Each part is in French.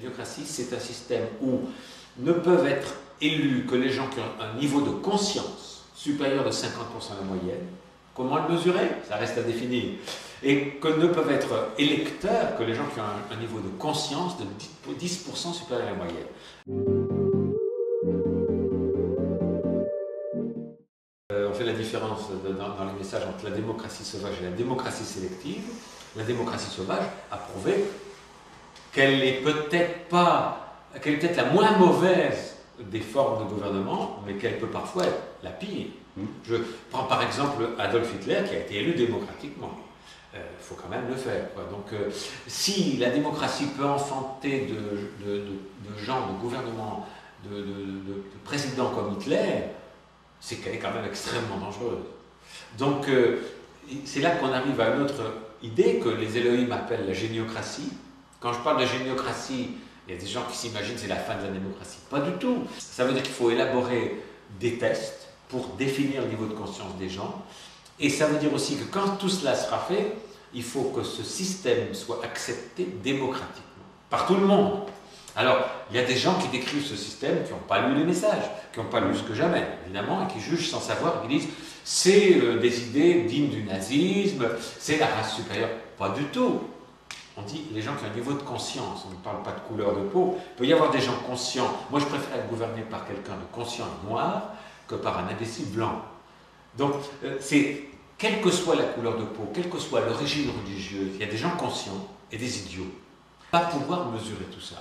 géniocratie, c'est un système où ne peuvent être élus que les gens qui ont un niveau de conscience supérieur de 50% à la moyenne. Comment le mesurer? Ça reste à définir. Et que ne peuvent être électeurs que les gens qui ont un niveau de conscience de 10% supérieur à la moyenne. On fait la différence dans les messages entre la démocratie sauvage et la démocratie sélective. La démocratie sauvage a prouvé qu'elle est peut-être la moins mauvaise des formes de gouvernement, mais qu'elle peut parfois être la pire. Je prends par exemple Adolf Hitler qui a été élu démocratiquement. Il faut quand même le faire. Donc, si la démocratie peut enfanter de gens, de gouvernements, de présidents comme Hitler, c'est qu'elle est quand même extrêmement dangereuse. Donc, c'est là qu'on arrive à une autre idée que les Elohim appellent la géniocratie. Quand je parle de géniocratie, il y a des gens qui s'imaginent que c'est la fin de la démocratie. Pas du tout. Ça veut dire qu'il faut élaborer des tests pour définir le niveau de conscience des gens. Et ça veut dire aussi que quand tout cela sera fait, il faut que ce système soit accepté démocratiquement, par tout le monde. Alors, il y a des gens qui décrivent ce système qui n'ont pas lu les messages, qui n'ont pas lu ce que j'amène, évidemment, et qui jugent sans savoir, qui disent c'est des idées dignes du nazisme, c'est la race supérieure. Pas du tout. On dit les gens qui ont un niveau de conscience, on ne parle pas de couleur de peau. Il peut y avoir des gens conscients. Moi, je préfère être gouverné par quelqu'un de conscient et noir que par un imbécile blanc. Donc, c'est quelle que soit la couleur de peau, quelle que soit l'origine religieuse, il y a des gens conscients et des idiots. Pas pouvoir mesurer tout ça.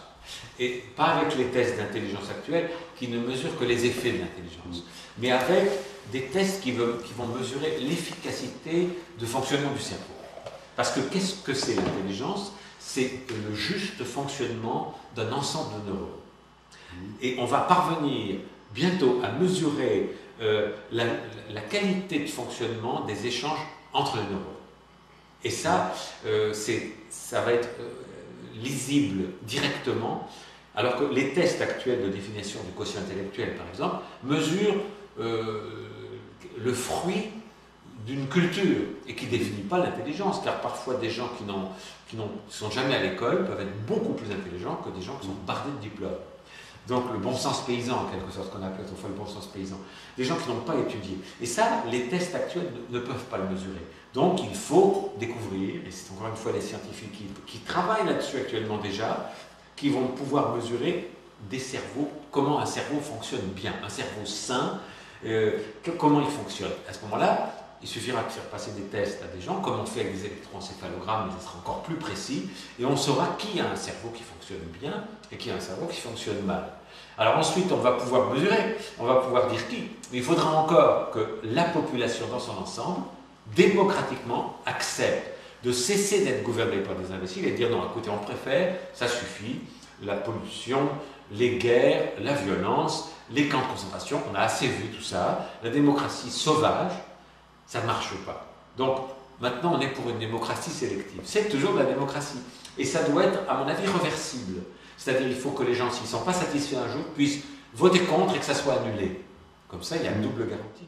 Et pas avec les tests d'intelligence actuels qui ne mesurent que les effets de l'intelligence, mais avec des tests qui vont mesurer l'efficacité de fonctionnement du cerveau. Parce que qu'est-ce que c'est l'intelligence? C'est le juste fonctionnement d'un ensemble de neurones. Et on va parvenir bientôt à mesurer la qualité de fonctionnement des échanges entre les neurones. Et ça, ça va être lisible directement, alors que les tests actuels de définition du quotient intellectuel, par exemple, mesurent le fruit d'une culture et qui ne définit pas l'intelligence, car parfois des gens qui ne sont jamais à l'école peuvent être beaucoup plus intelligents que des gens qui sont bardés de diplômes. Donc le bon sens paysan, en quelque sorte, qu'on appelle autrefois le bon sens paysan. Des gens qui n'ont pas étudié. Et ça, les tests actuels ne peuvent pas le mesurer. Donc il faut découvrir, et c'est encore une fois les scientifiques qui travaillent là-dessus actuellement déjà, qui vont pouvoir mesurer des cerveaux, comment un cerveau fonctionne bien, un cerveau sain, comment il fonctionne. À ce moment-là, il suffira de faire passer des tests à des gens, comme on fait avec des électroencéphalogrammes, mais ça sera encore plus précis, et on saura qui a un cerveau qui fonctionne bien et qui a un cerveau qui fonctionne mal. Alors ensuite, on va pouvoir mesurer, on va pouvoir dire qui, mais il faudra encore que la population dans son ensemble, démocratiquement, accepte de cesser d'être gouvernée par des imbéciles et de dire non, écoutez, on préfère, ça suffit, la pollution, les guerres, la violence, les camps de concentration, on a assez vu tout ça, la démocratie sauvage, ça ne marche pas. Donc, maintenant, on est pour une démocratie sélective. C'est toujours de la démocratie. Et ça doit être, à mon avis, réversible. C'est-à-dire qu'il faut que les gens, s'ils ne sont pas satisfaits un jour, puissent voter contre et que ça soit annulé. Comme ça, il y a une double garantie.